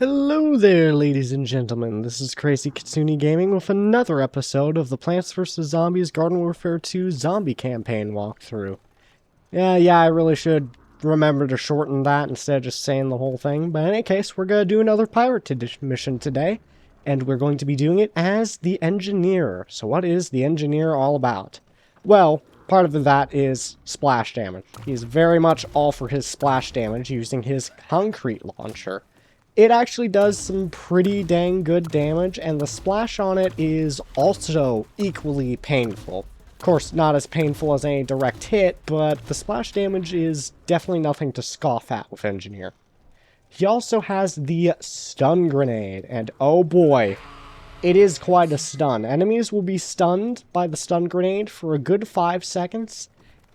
Hello there, ladies and gentlemen. This is Crazy Kitsune Gaming with another episode of the Plants vs. Zombies Garden Warfare 2 Zombie Campaign walkthrough. Yeah, I really should remember to shorten that instead of just saying the whole thing. But in any case, we're going to do another pirate mission today, and we're going to be doing it as the Engineer. So what is the Engineer all about? Well, part of that is splash damage. He's very much all for his splash damage using his concrete launcher. It actually does some pretty dang good damage, and the splash on it is also equally painful. Of course, not as painful as any direct hit, but the splash damage is definitely nothing to scoff at with Engineer. He also has the stun grenade, and oh boy, it is quite a stun. Enemies will be stunned by the stun grenade for a good 5 seconds,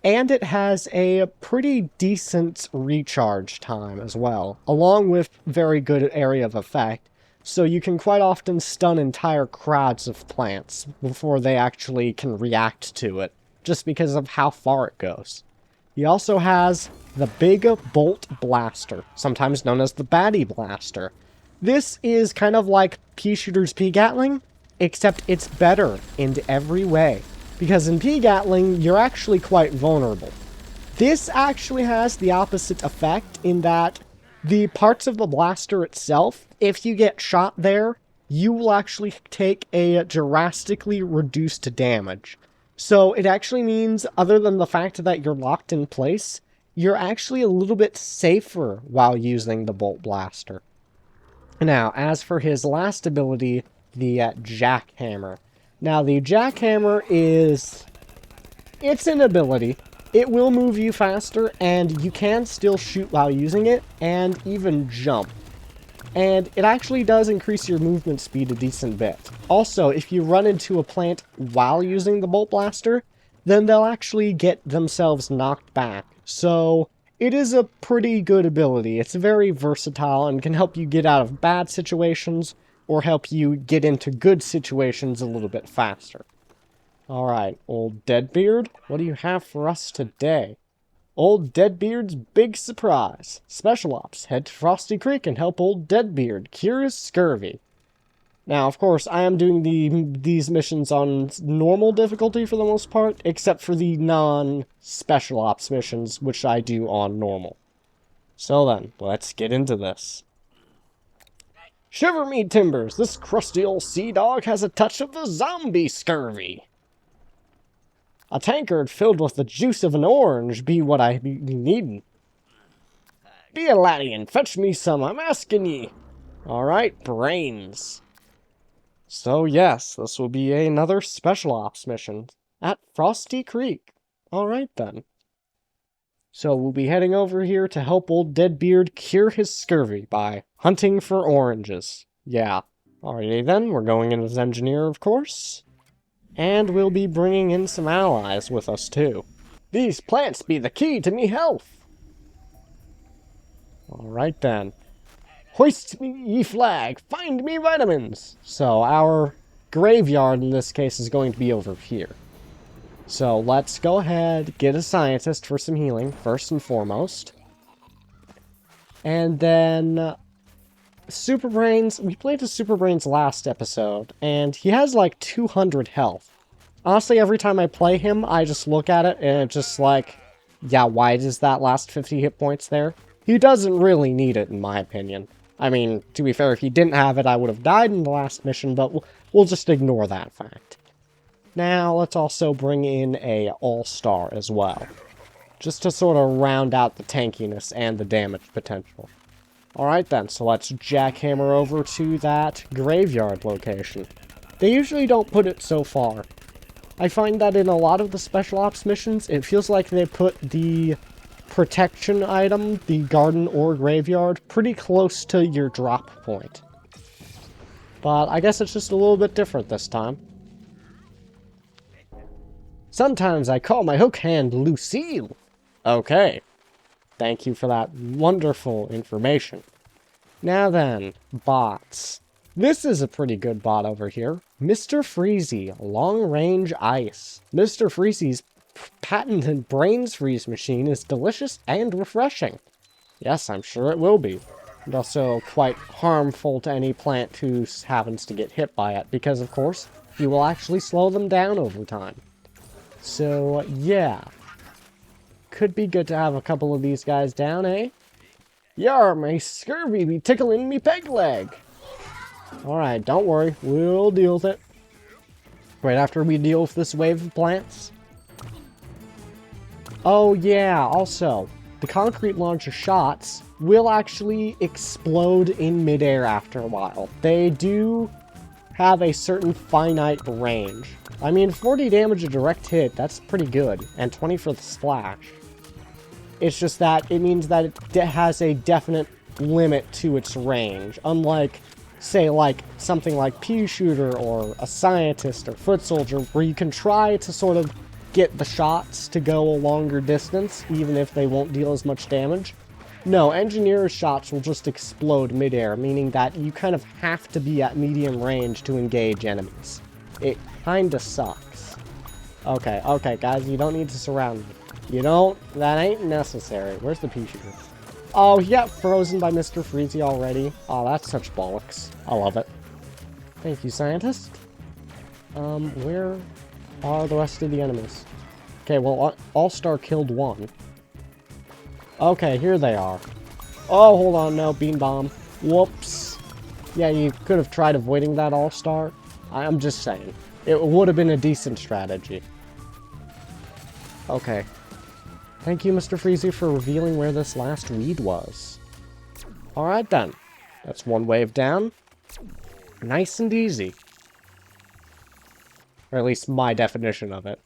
and it has a pretty decent recharge time as well, along with very good area of effect, so you can quite often stun entire crowds of plants before they actually can react to it, just because of how far it goes. He also has the Big Bolt Blaster, sometimes known as the Baddie Blaster. This is kind of like Pea-Shooter's P-Gatling, except it's better in every way. Because in P-Gatling, you're actually quite vulnerable. This actually has the opposite effect in that the parts of the blaster itself, if you get shot there, you will actually take a drastically reduced damage. So it actually means, other than the fact that you're locked in place, you're actually a little bit safer while using the Bolt Blaster. Now, as for his last ability, the Jackhammer. Now, the Jackhammer it's an ability. It will move you faster, and you can still shoot while using it, and even jump. And it actually does increase your movement speed a decent bit. Also, if you run into a plant while using the Bolt Blaster, then they'll actually get themselves knocked back. So, it is a pretty good ability. It's very versatile and can help you get out of bad situations, or help you get into good situations a little bit faster. Alright, Old Deadbeard, what do you have for us today? Old Deadbeard's big surprise. Special Ops, head to Frosty Creek and help Old Deadbeard cure his scurvy. Now, of course, I am doing these missions on normal difficulty for the most part, except for the non-Special Ops missions, which I do on normal. So then, let's get into this. Shiver me timbers, this crusty old sea dog has a touch of the zombie scurvy. A tankard filled with the juice of an orange be what I be needin'. Be a laddie and fetch me some, I'm asking ye. Alright, brains. So yes, this will be another Special Ops mission at Frosty Creek. Alright then. So we'll be heading over here to help Old Deadbeard cure his scurvy by hunting for oranges. Yeah. Alrighty then, we're going in as Engineer, of course. And we'll be bringing in some allies with us too. These plants be the key to me health. Alright then. Hoist me ye flag, find me vitamins. So our graveyard in this case is going to be over here. So let's go ahead, get a scientist for some healing, first and foremost. And then Super Brains, we played as Super Brains last episode, and he has like 200 health. Honestly, every time I play him, I just look at it, and it's just like, yeah, why does that last 50 hit points there? He doesn't really need it, in my opinion. I mean, to be fair, if he didn't have it, I would have died in the last mission, but we'll just ignore that fact. Now, let's also bring in a all-star as well, just to sort of round out the tankiness and the damage potential. Alright then, so let's jackhammer over to that graveyard location. They usually don't put it so far. I find that in a lot of the Special Ops missions, it feels like they put the protection item, the garden or graveyard, pretty close to your drop point. But I guess it's just a little bit different this time. Sometimes I call my hook hand Lucille. Okay. Thank you for that wonderful information. Now then, bots. This is a pretty good bot over here. Mr. Freezy, long-range ice. Mr. Freezy's patented brains freeze machine is delicious and refreshing. Yes, I'm sure it will be. and also quite harmful to any plant who happens to get hit by it, because of course, you will actually slow them down over time. So, yeah. Could be good to have a couple of these guys down, eh? Yar, my scurvy be tickling me peg leg. Alright, don't worry. We'll deal with it. Right after we deal with this wave of plants. Oh, yeah. Also, the concrete launcher shots will actually explode in midair after a while. They do have a certain finite range. I mean, 40 damage a direct hit, that's pretty good. And 20 for the splash. It's just that it means that it has a definite limit to its range. Unlike, say, like something like Pea Shooter or a Scientist or Foot Soldier, where you can try to sort of get the shots to go a longer distance, even if they won't deal as much damage. No, Engineer's shots will just explode midair, meaning that you kind of have to be at medium range to engage enemies. It kinda sucks. Okay, guys, you don't need to surround me. You don't? That ain't necessary. Where's the Pea Shooter? Oh, he got frozen by Mr. Freezy already. Oh, that's such bollocks. I love it. Thank you, Scientist. Where are the rest of the enemies? Okay, well, All-Star killed one. Okay, here they are. Oh, hold on, no, Bean Bomb. Whoops. Yeah, you could have tried avoiding that All-Star. I'm just saying. It would have been a decent strategy. Okay. Thank you, Mr. Freezy, for revealing where this last weed was. Alright then. That's one wave down. Nice and easy. Or at least my definition of it.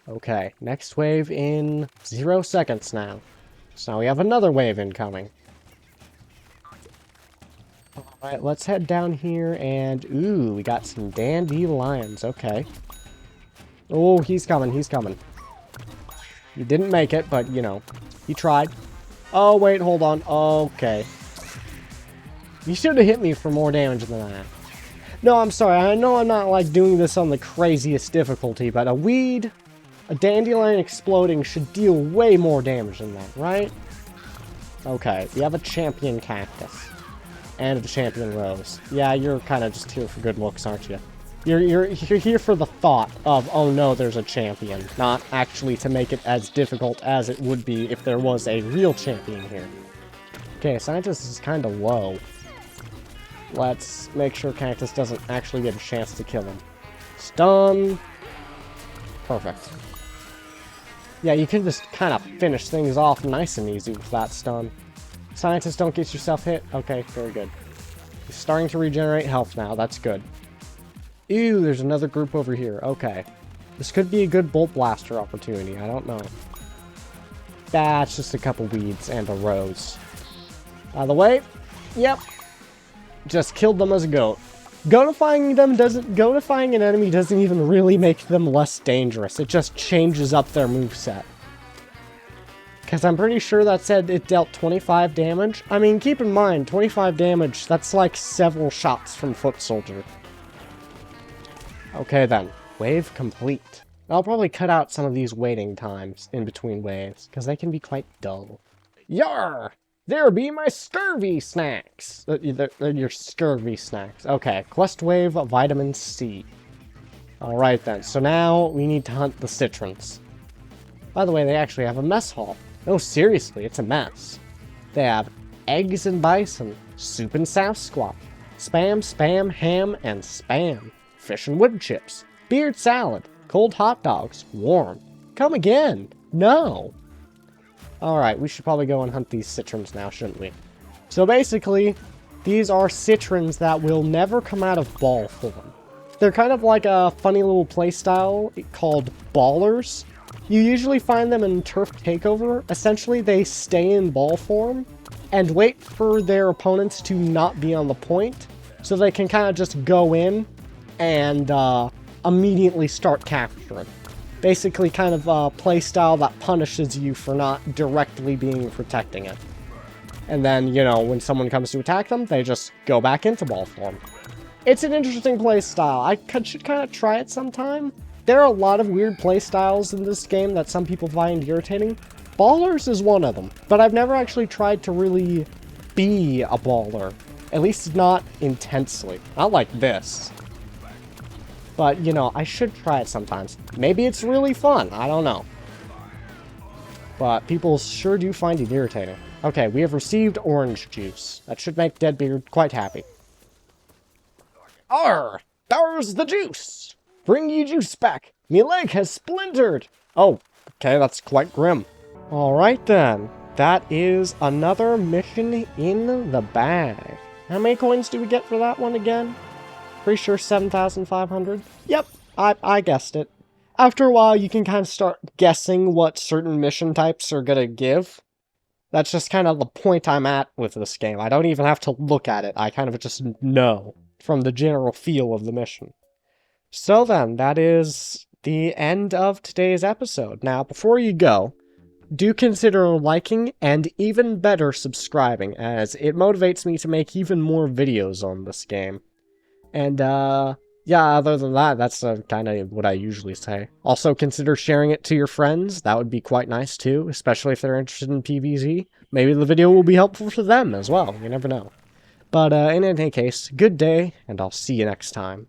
Okay, next wave in 0 seconds now. So now we have another wave incoming. Alright, let's head down here and... Ooh, we got some dandelions. Okay. Oh, he's coming, he's coming. He didn't make it, but, you know, he tried. Oh, wait, hold on. Okay. You should have hit me for more damage than that. No, I'm sorry. I know I'm not, like, doing this on the craziest difficulty, but a weed, a dandelion exploding should deal way more damage than that, right? Okay, we have a champion cactus. And a champion rose. Yeah, you're kind of just here for good looks, aren't you? You're here for the thought of, oh no, there's a champion, not actually to make it as difficult as it would be if there was a real champion here. Okay, Scientist is kind of low. Let's make sure Cactus doesn't actually get a chance to kill him. Stun. Perfect. Yeah, you can just kind of finish things off nice and easy with that stun. Scientist, don't get yourself hit. Okay, very good. He's starting to regenerate health now, that's good. Ew, there's another group over here. Okay. This could be a good Bolt Blaster opportunity. I don't know. That's just a couple weeds and a rose. Out of the way. Yep. Just killed them as a goat. Goatifying an enemy doesn't even really make them less dangerous. It just changes up their moveset. Because I'm pretty sure that said it dealt 25 damage. I mean, keep in mind, 25 damage, that's like several shots from Foot Soldier. Okay then, wave complete. I'll probably cut out some of these waiting times in between waves, because they can be quite dull. Yar! There be my scurvy snacks! They're your scurvy snacks. Okay, quest wave vitamin C. Alright then, so now we need to hunt the citrons. By the way, they actually have a mess hall. No, seriously, it's a mess. They have eggs and bison, soup and Sasquatch, spam, spam, ham, and spam. Fish and wood chips, beard salad, cold hot dogs, warm. Come again. No. Alright, we should probably go and hunt these citrons now, shouldn't we? So basically, these are citrons that will never come out of ball form. They're kind of like a funny little playstyle called ballers. You usually find them in Turf Takeover. Essentially, they stay in ball form and wait for their opponents to not be on the point, so they can kind of just go in and immediately start capturing. Basically kind of a playstyle that punishes you for not directly being protecting it. And then, you know, when someone comes to attack them, they just go back into ball form. It's an interesting playstyle. I should kind of try it sometime. There are a lot of weird playstyles in this game that some people find irritating. Ballers is one of them, but I've never actually tried to really be a baller. At least not intensely. Not like this. But, you know, I should try it sometimes. Maybe it's really fun. I don't know. But people sure do find it irritating. Okay, we have received orange juice. That should make Deadbeard quite happy. Arr! There's the juice! Bring ye juice back! Me leg has splintered! Oh, okay, that's quite grim. Alright then. That is another mission in the bag. How many coins do we get for that one again? Pretty sure 7,500? Yep, I guessed it. After a while, you can kind of start guessing what certain mission types are gonna give. That's just kind of the point I'm at with this game. I don't even have to look at it. I kind of just know from the general feel of the mission. So then, that is the end of today's episode. Now, before you go, do consider liking and even better subscribing, as it motivates me to make even more videos on this game. And, yeah, other than that, that's kind of what I usually say. Also, consider sharing it to your friends. That would be quite nice, too, especially if they're interested in PvZ. Maybe the video will be helpful for them as well. You never know. But, in any case, good day, and I'll see you next time.